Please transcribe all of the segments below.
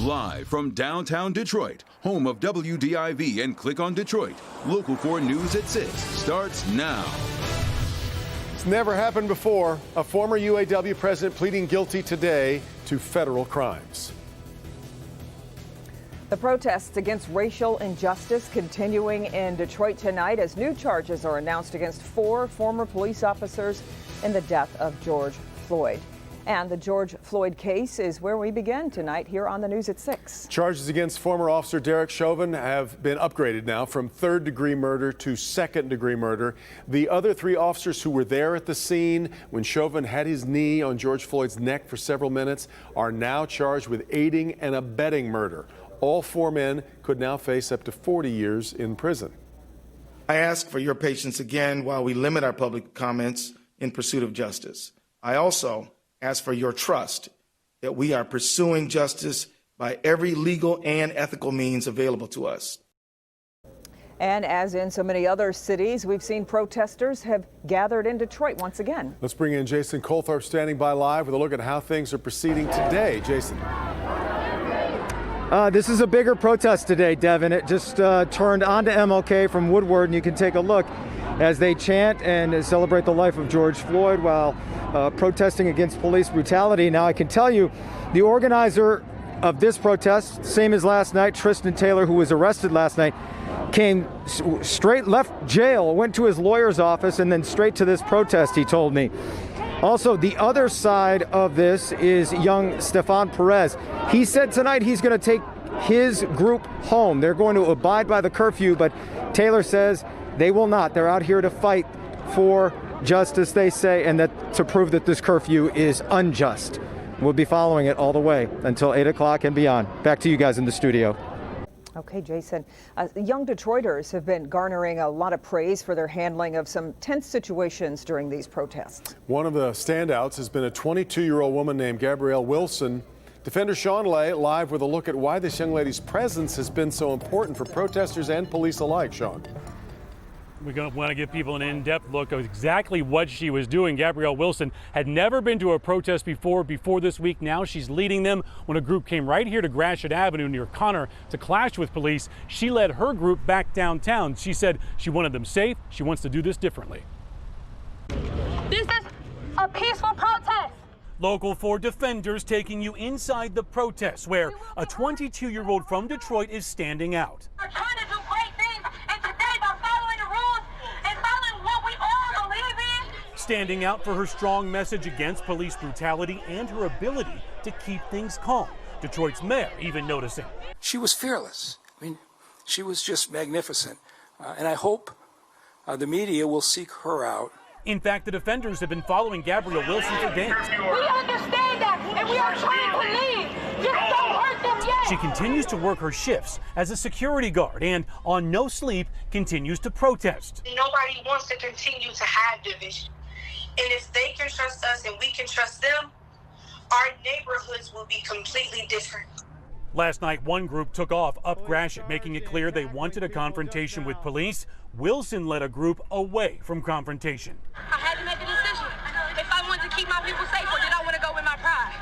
Live from downtown Detroit, home of WDIV and Click on Detroit, Local 4 News at 6 starts now. It's never happened before. A former UAW president pleading guilty today to federal crimes. The protests against racial injustice continuing in Detroit tonight as new charges are announced against 4 former police officers in the death of George Floyd. And the George Floyd case is where we begin tonight here on the News at 6. Charges against former officer Derek Chauvin have been upgraded now from third-degree murder to second-degree murder. The other 3 officers who were there at the scene when Chauvin had his knee on George Floyd's neck for several minutes are now charged with aiding and abetting murder. All 4 men could now face up to 40 years in prison. I ask for your patience again while we limit our public comments in pursuit of justice. I also ask for your trust that we are pursuing justice by every legal and ethical means available to us. And as in so many other cities, we've seen protesters have gathered in Detroit once again. Let's bring in Jason Colthorpe standing by live with a look at how things are proceeding today. Jason. This is a bigger protest today, Devin. It just turned onto MLK from Woodward, and you can take a look as they chant and celebrate the life of George Floyd while protesting against police brutality. Now, I can tell you, the organizer of this protest, same as last night, Tristan Taylor, who was arrested last night, came straight, left jail, went to his lawyer's office, and then straight to this protest, he told me. Also, the other side of this is young Stefan Perez. He said tonight he's going to take his group home. They're going to abide by the curfew, but Taylor says they will not. They're out here to fight for justice, they say, and that to prove that this curfew is unjust. We'll be following it all the way until 8 o'clock and beyond. Back to you guys in the studio. Okay, Jason. Young Detroiters have been garnering a lot of praise for their handling of some tense situations during these protests. One of the standouts has been a 22-year-old woman named Gabrielle Wilson. Defender Sean Lay live with a look at why this young lady's presence has been so important for protesters and police alike. Sean. We're going to want to give people an in-depth look at exactly what she was doing. Gabrielle Wilson had never been to a protest before this week. Now she's leading them when a group came right here to Gratiot Avenue near Connor to clash with police. She led her group back downtown. She said she wanted them safe. She wants to do this differently. This is a peaceful protest. Local 4 defenders taking you inside the protest where a 22-year-old from Detroit is standing out. We're trying to do great things, and today by following the rules and following what we all believe in. Standing out for her strong message against police brutality and her ability to keep things calm. Detroit's mayor even noticing. She was fearless. I mean, she was just magnificent. And I hope the media will seek her out. In fact, the defenders have been following Gabrielle Wilson for days. We understand that, and we are trying to leave. Just don't hurt them yet. She continues to work her shifts as a security guard and, on no sleep, continues to protest. Nobody wants to continue to have division. And if they can trust us and we can trust them, our neighborhoods will be completely different. Last night, one group took off up Gratiot, making it clear they wanted a confrontation with police. Wilson led a group away from confrontation. I had to make a decision. If I wanted to keep my people safe, or did I want to go with my pride?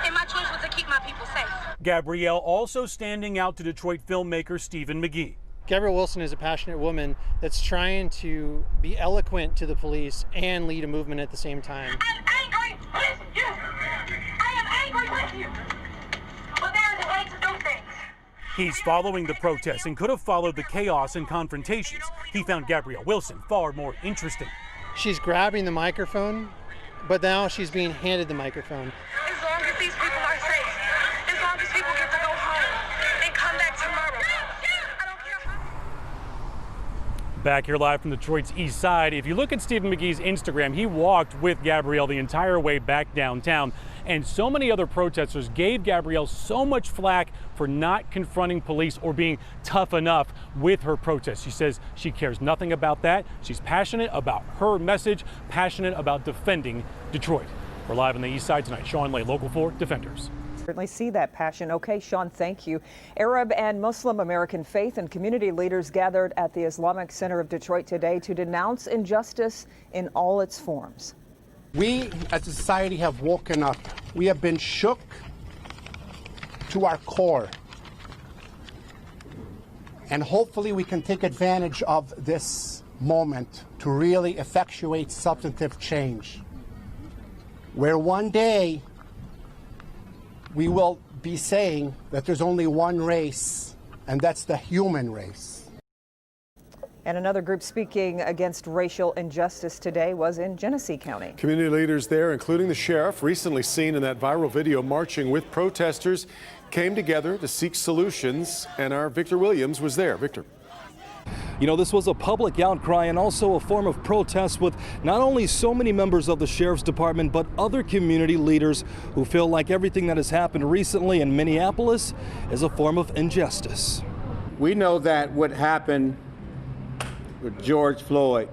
And my choice was to keep my people safe. Gabrielle also standing out to Detroit filmmaker Stephen McGee. Gabrielle Wilson is a passionate woman that's trying to be eloquent to the police and lead a movement at the same time. I'm angry with you. I am angry with you. But there is a way to do things. He's following the protests and could have followed the chaos and confrontations. He found Gabrielle Wilson far more interesting. She's grabbing the microphone, but now she's being handed the microphone. As long as these people are safe, as long as people get to go home and come back tomorrow, I don't care how. Back here live from Detroit's east side, if you look at Stephen McGee's Instagram, he walked with Gabrielle the entire way back downtown. And so many other protesters gave Gabrielle so much flack for not confronting police or being tough enough with her protest. She says she cares nothing about that. She's passionate about her message, passionate about defending Detroit. We're live on the east side tonight. Sean Lay, Local 4 Defenders. Certainly see that passion. Okay, Sean, thank you. Arab and Muslim American faith and community leaders gathered at the Islamic Center of Detroit today to denounce injustice in all its forms. We as a society have woken up. We have been shook to our core. And hopefully we can take advantage of this moment to really effectuate substantive change, where one day we will be saying that there's only one race, and that's the human race. And another group speaking against racial injustice today was in Genesee County. Community leaders there, including the sheriff, recently seen in that viral video marching with protesters, came together to seek solutions, and our Victor Williams was there. Victor. You know, this was a public outcry and also a form of protest with not only so many members of the sheriff's department, but other community leaders who feel like everything that has happened recently in Minneapolis is a form of injustice. We know that what happened with George Floyd,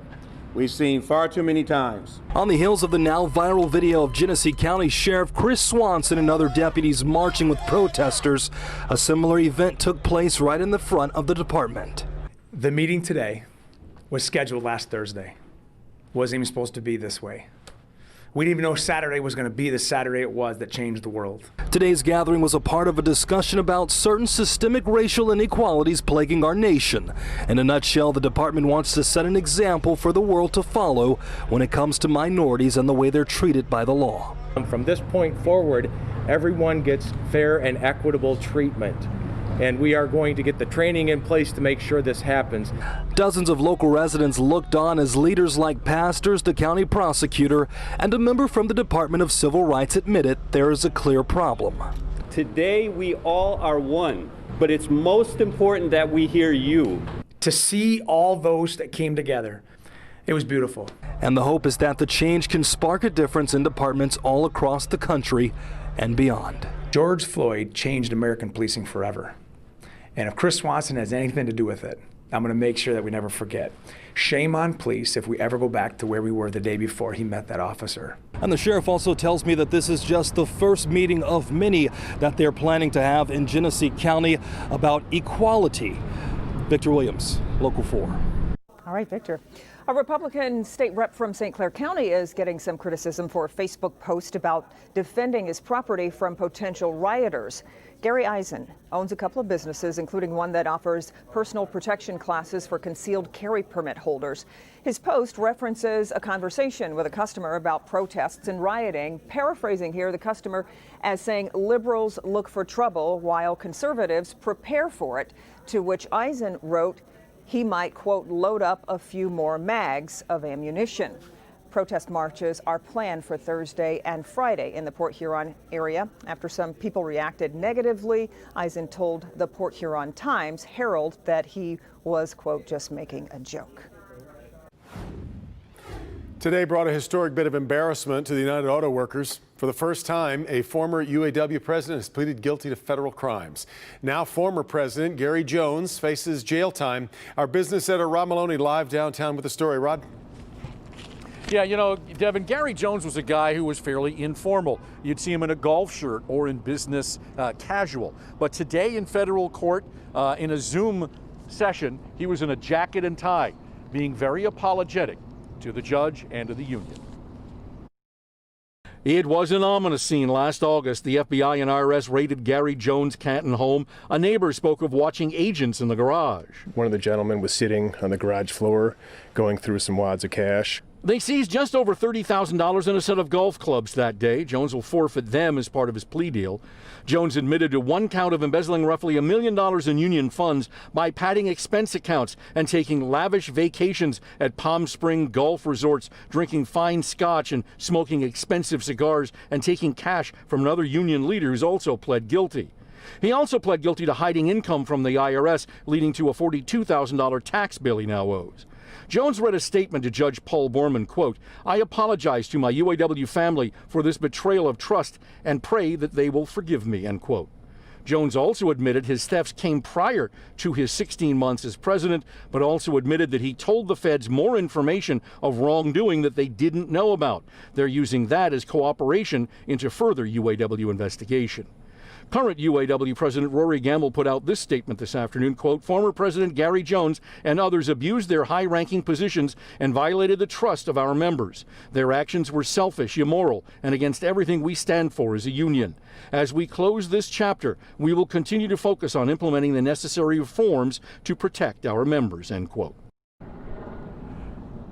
we've seen far too many times. On the heels of the now viral video of Genesee County Sheriff Chris Swanson and other deputies marching with protesters, a similar event took place right in the front of the department. The meeting today was scheduled last Thursday. Wasn't even supposed to be this way. We didn't even know Saturday was going to be the Saturday it was that changed the world. Today's gathering was a part of a discussion about certain systemic racial inequalities plaguing our nation. In a nutshell, the department wants to set an example for the world to follow when it comes to minorities and the way they're treated by the law. From this point forward, everyone gets fair and equitable treatment. And we are going to get the training in place to make sure this happens. Dozens of local residents looked on as leaders like pastors, the county prosecutor, and a member from the Department of Civil Rights admitted there is a clear problem. Today we all are one, but it's most important that we hear you. To see all those that came together, it was beautiful. And the hope is that the change can spark a difference in departments all across the country and beyond. George Floyd changed American policing forever. And if Chris Swanson has anything to do with it, I'm going to make sure that we never forget. Shame on police if we ever go back to where we were the day before he met that officer. And the sheriff also tells me that this is just the first meeting of many that they're planning to have in Genesee County about equality. Victor Williams, Local 4. All right, Victor. A Republican state rep from St. Clair County is getting some criticism for a Facebook post about defending his property from potential rioters. Gary Eisen owns a couple of businesses, including one that offers personal protection classes for concealed carry permit holders. His post references a conversation with a customer about protests and rioting, paraphrasing here the customer as saying liberals look for trouble while conservatives prepare for it, to which Eisen wrote he might, quote, load up a few more mags of ammunition. Protest marches are planned for Thursday and Friday in the Port Huron area. After some people reacted negatively, Eisen told the Port Huron Times-Herald that he was, quote, just making a joke. Today brought a historic bit of embarrassment to the United Auto Workers. For the first time, a former UAW president has pleaded guilty to federal crimes. Now former president Gary Jones faces jail time. Our business editor Rod Maloney live downtown with the story. Rod? Yeah, you know, Devin, Gary Jones was a guy who was fairly informal. You'd see him in a golf shirt or in business casual. But today in federal court, in a Zoom session, he was in a jacket and tie, being very apologetic to the judge and to the union. It was an ominous scene last August. The FBI and IRS raided Gary Jones' Canton home. A neighbor spoke of watching agents in the garage. One of the gentlemen was sitting on the garage floor going through some wads of cash. They seized just over $30,000 in a set of golf clubs that day. Jones will forfeit them as part of his plea deal. Jones admitted to one count of embezzling roughly $1 million in union funds by padding expense accounts and taking lavish vacations at Palm Spring golf resorts, drinking fine scotch and smoking expensive cigars, and taking cash from another union leader who's also pled guilty. He also pled guilty to hiding income from the IRS, leading to a $42,000 tax bill he now owes. Jones read a statement to Judge Paul Borman, quote, I apologize to my UAW family for this betrayal of trust and pray that they will forgive me, end quote. Jones also admitted his thefts came prior to his 16 months as president, but also admitted that he told the feds more information of wrongdoing that they didn't know about. They're using that as cooperation into further UAW investigation. Current UAW President Rory Gamble put out this statement this afternoon, quote, former President Gary Jones and others abused their high-ranking positions and violated the trust of our members. Their actions were selfish, immoral, and against everything we stand for as a union. As we close this chapter, we will continue to focus on implementing the necessary reforms to protect our members, end quote.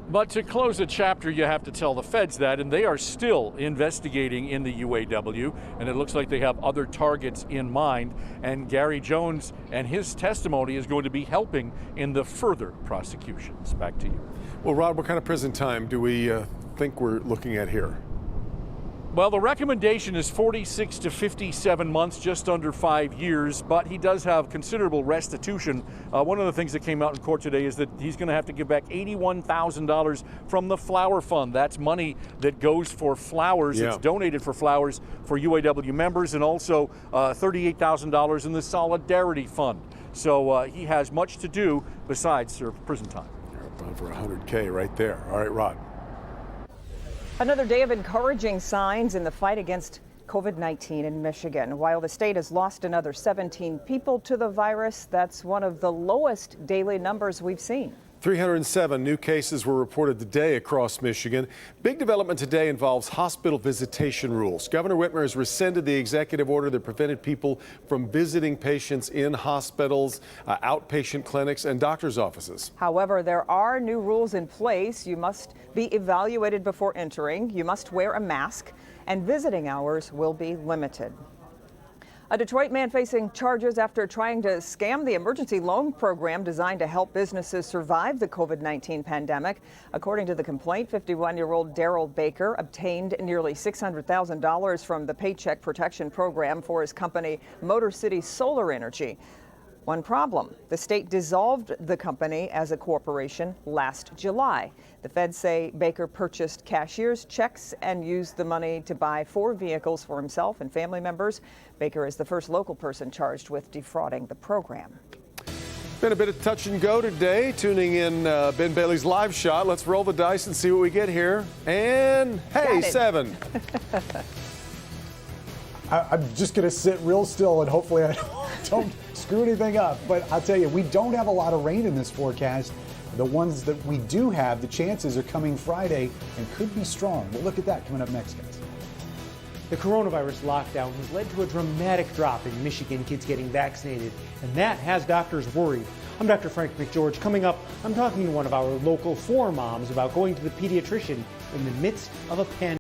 But to close a chapter, you have to tell the feds that, and they are still investigating in the UAW, and it looks like they have other targets in mind, and Gary Jones and his testimony is going to be helping in the further prosecutions. Back to you. Well, Rod, what kind of prison time do we think we're looking at here? Well, the recommendation is 46 to 57 months, just under 5 years, but he does have considerable restitution. One of the things that came out in court today is that he's going to have to give back $81,000 from the Flower Fund. That's money that goes for flowers. Yeah. It's donated for flowers for UAW members, and also $38,000 in the Solidarity Fund. So he has much to do besides serve prison time. Over $100K right there. All right, Rod. Another day of encouraging signs in the fight against COVID-19 in Michigan. While the state has lost another 17 people to the virus, that's one of the lowest daily numbers we've seen. 307 new cases were reported today across Michigan. Big development today involves hospital visitation rules. Governor Whitmer has rescinded the executive order that prevented people from visiting patients in hospitals, outpatient clinics, and doctor's offices. However, there are new rules in place. You must be evaluated before entering. You must wear a mask, and visiting hours will be limited. A Detroit man facing charges after trying to scam the emergency loan program designed to help businesses survive the COVID-19 pandemic. According to the complaint, 51-year-old Daryl Baker obtained nearly $600,000 from the Paycheck Protection Program for his company, Motor City Solar Energy. One problem, the state dissolved the company as a corporation last July. The feds say Baker purchased cashier's checks and used the money to buy 4 vehicles for himself and family members. Baker is the first local person charged with defrauding the program. Been a bit of touch and go today. Tuning in Ben Bailey's live shot. Let's roll the dice and see what we get here. And hey, 7. I'm just going to sit real still and hopefully I don't screw anything up. But I'll tell you, we don't have a lot of rain in this forecast. The ones that we do have, the chances are coming Friday and could be strong. We'll look at that coming up next, guys. The coronavirus lockdown has led to a dramatic drop in Michigan kids getting vaccinated, and that has doctors worried. I'm Dr. Frank McGeorge. Coming up, I'm talking to one of our local 4 moms about going to the pediatrician in the midst of a pandemic.